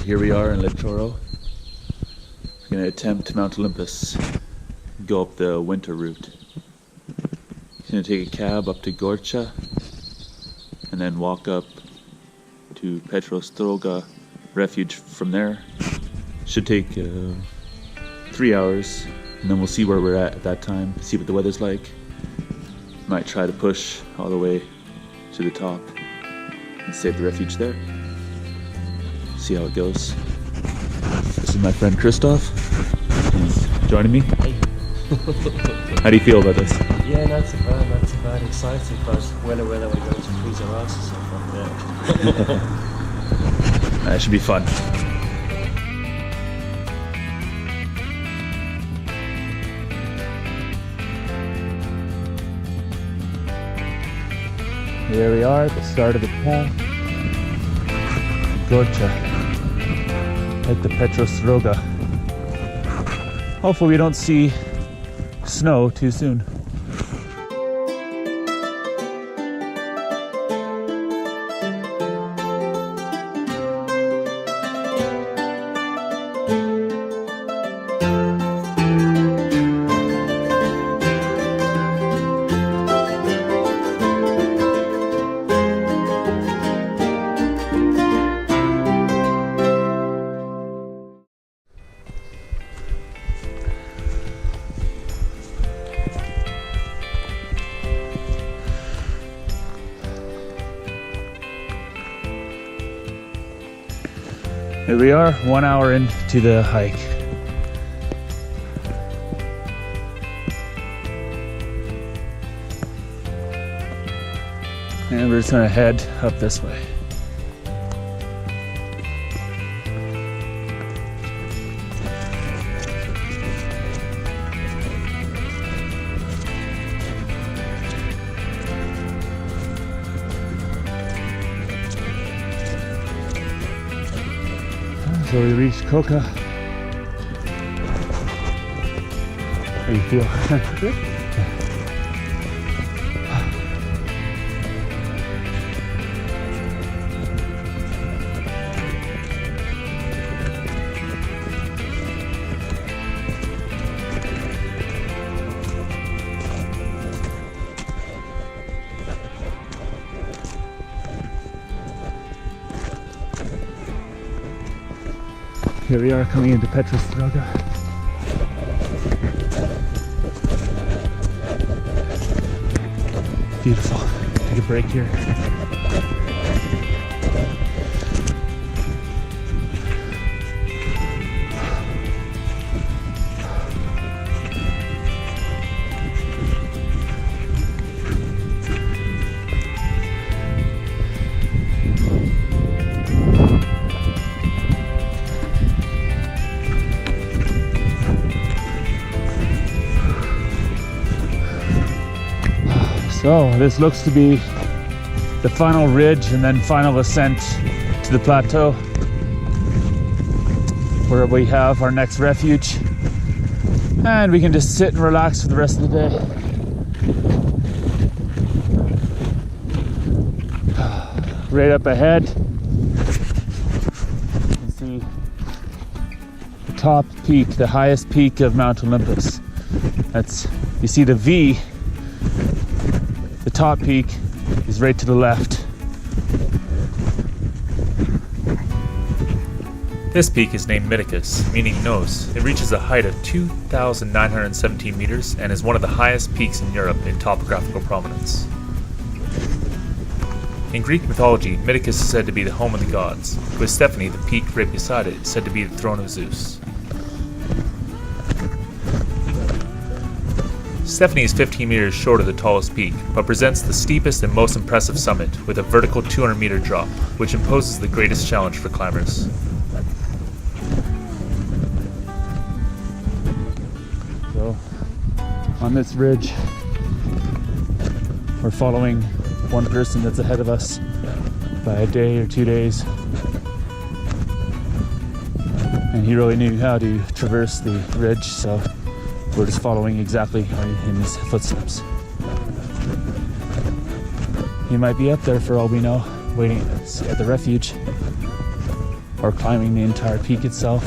here we are in Litochoro. We're going to attempt Mount Olympus, go up the winter route. He's going to take a cab up to Gorcha and then walk up to Petrostrouga Refuge from there. Should take 3 hours, and then we'll see where we're at that time, see what the weather's like. Might try to push all the way to the top and save the refuge there. See how it goes. This is my friend Christoph. He's joining me. Hey. How do you feel about this? Yeah, not too bad. Excited, but whether we're going to freeze our asses off up there. That should be fun. Here we are at the start of the path. Gorcha at the Petrostrouga. Hopefully we don't see snow too soon. Here we are, 1 hour into the hike. And we're just gonna head up this way. So we reached Koka. How do you feel? Good. Here we are coming into Petrostrouga. Beautiful. Take a break here. So this looks to be the final ridge and then final ascent to the plateau where we have our next refuge, and we can just sit and relax for the rest of the day. Right up ahead you can see the top peak, the highest peak of Mount Olympus. You see the V. The top peak is right to the left. This peak is named Muses, meaning nose. It reaches a height of 2,917 meters and is one of the highest peaks in Europe in topographical prominence. In Greek mythology, Muses is said to be the home of the gods, with Stephanie, the peak right beside it, said to be the throne of Zeus. Stephanie is 15 meters short of the tallest peak, but presents the steepest and most impressive summit with a vertical 200-meter drop, which imposes the greatest challenge for climbers. So, on this ridge, we're following one person that's ahead of us by a day or 2 days. And he really knew how to traverse the ridge, so we're just following exactly in his footsteps. He might be up there for all we know, waiting at the refuge. or climbing the entire peak itself.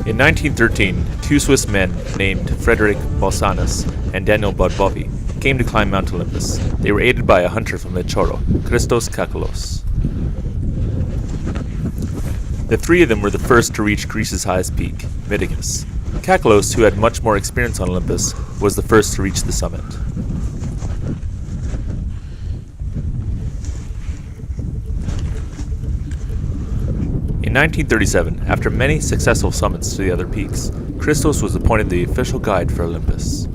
In 1913, two Swiss men named Frederick Balsanus and Daniel Barbovi came to climb Mount Olympus. They were aided by a hunter from Litochoro, Christos Kakalos. The three of them were the first to reach Greece's highest peak, Mytikas. Kakalos, who had much more experience on Olympus, was the first to reach the summit. In 1937, after many successful summits to the other peaks, Christos was appointed the official guide for Olympus.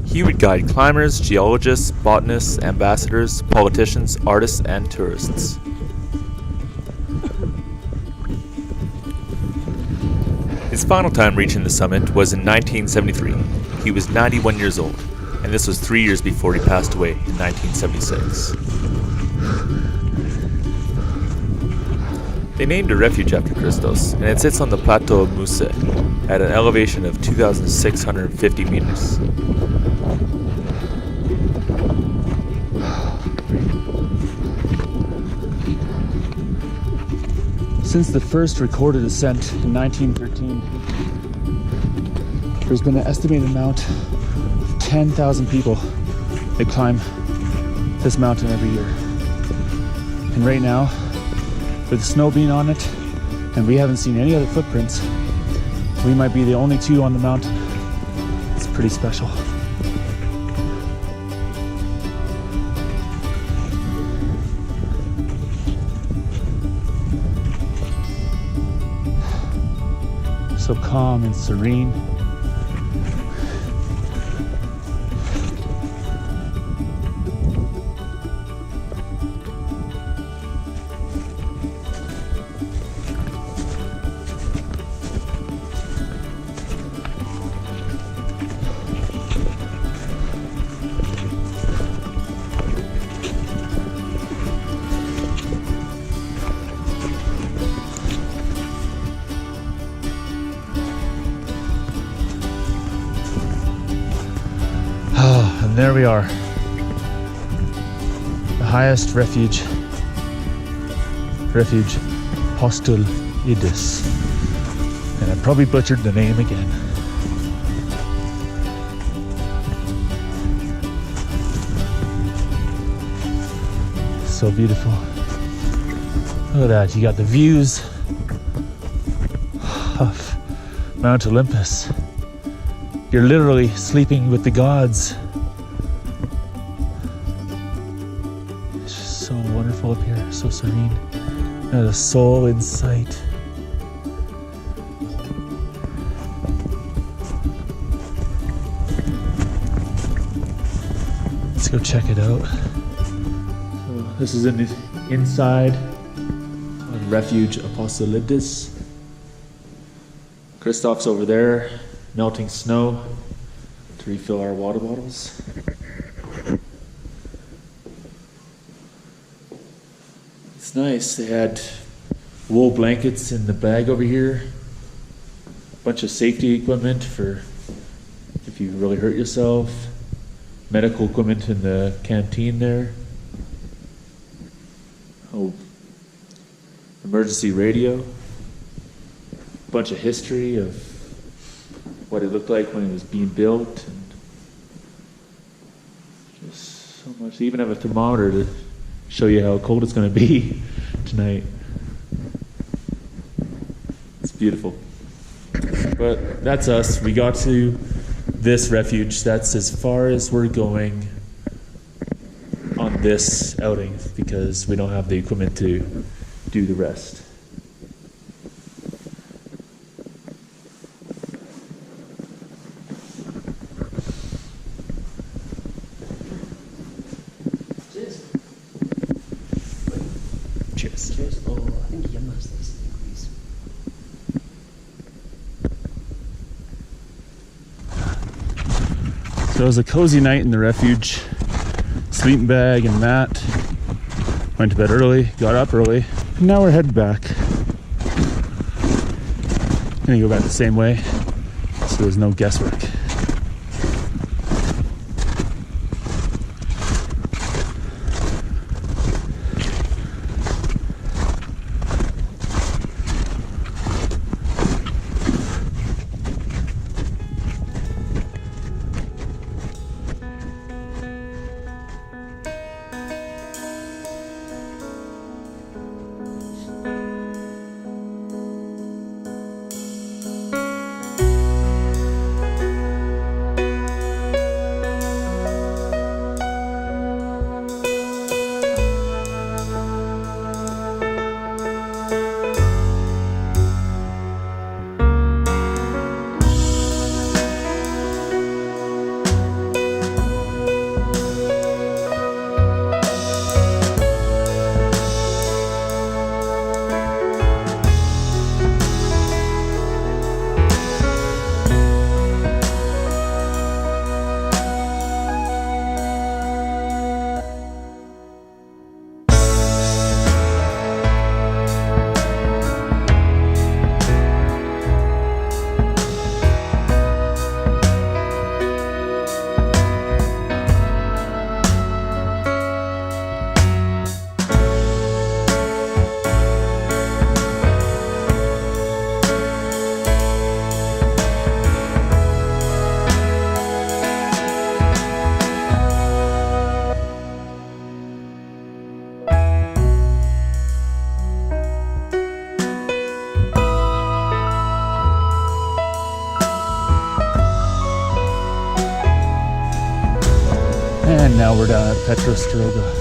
He would guide climbers, geologists, botanists, ambassadors, politicians, artists, and tourists. His final time reaching the summit was in 1973. He was 91 years old, and this was 3 years before he passed away in 1976. They named a refuge after Christos, and it sits on the plateau of Muses at an elevation of 2,650 meters. Since the first recorded ascent in 1913, there's been an estimated amount of 10,000 people that climb this mountain every year. And right now, with the snow being on it, and we haven't seen any other footprints, we might be the only two on the mountain. It's pretty special. So calm and serene. And there we are, the highest refuge, Refuge Postulidis, and I probably butchered the name again. So beautiful. Look at that, you got the views of Mount Olympus. You're literally sleeping with the gods. So wonderful up here, so serene. And a soul in sight. Let's go check it out. So this is in the inside of Refuge Apostolidis. Christoph's over there, melting snow to refill our water bottles. It's nice. They had wool blankets in the bag over here, a bunch of safety equipment for if you really hurt yourself, medical equipment in the canteen there, emergency radio, a bunch of history of what it looked like when it was being built, and just so much. They even have a thermometer to show you how cold it's going to be tonight. It's beautiful. But that's us. We got to this refuge. That's as far as we're going on this outing because we don't have the equipment to do the rest. So it was a cozy night in the refuge. Sleeping bag and mat. Went to bed early, got up early. And now we're headed back. gonna go back the same way, so there's no guesswork. And now we're down at Petrostrouga.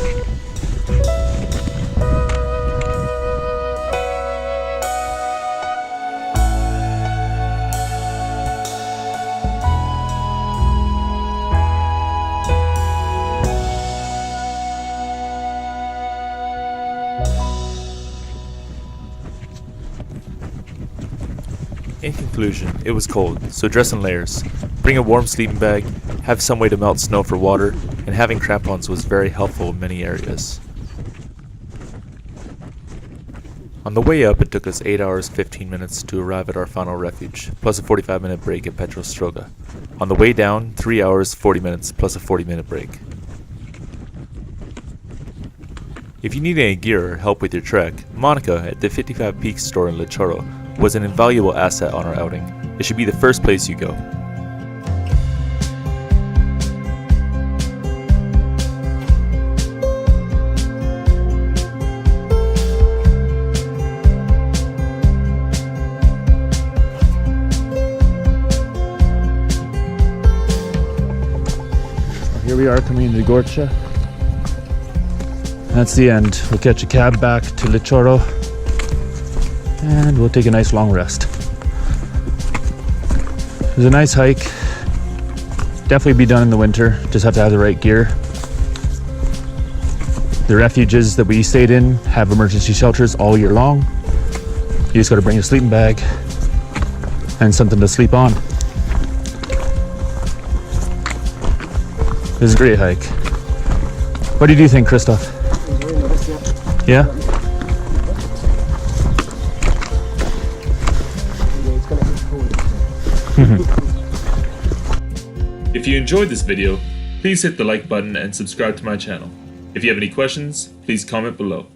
In conclusion, it was cold, so dress in layers. Bring a warm sleeping bag, have some way to melt snow for water, and having crampons was very helpful in many areas. On the way up, it took us 8 hours 15 minutes to arrive at our final refuge, plus a 45-minute break at Petrostrouga. On the way down, 3 hours 40 minutes plus a 40-minute break. If you need any gear or help with your trek, Monika at the 55 Peaks store in Litochoro was an invaluable asset on our outing. It should be the first place you go. Here we are coming into Gorcha. That's the end. We'll catch a cab back to Litochoro and we'll take a nice long rest. It was a nice hike. Definitely be done in the winter. Just have to have the right gear. The refuges that we stayed in have emergency shelters all year long. You just got to bring a sleeping bag and something to sleep on. It was a great hike. What did you think, Christoph? Yeah? If you enjoyed this video, please hit the like button and subscribe to my channel. If you have any questions, please comment below.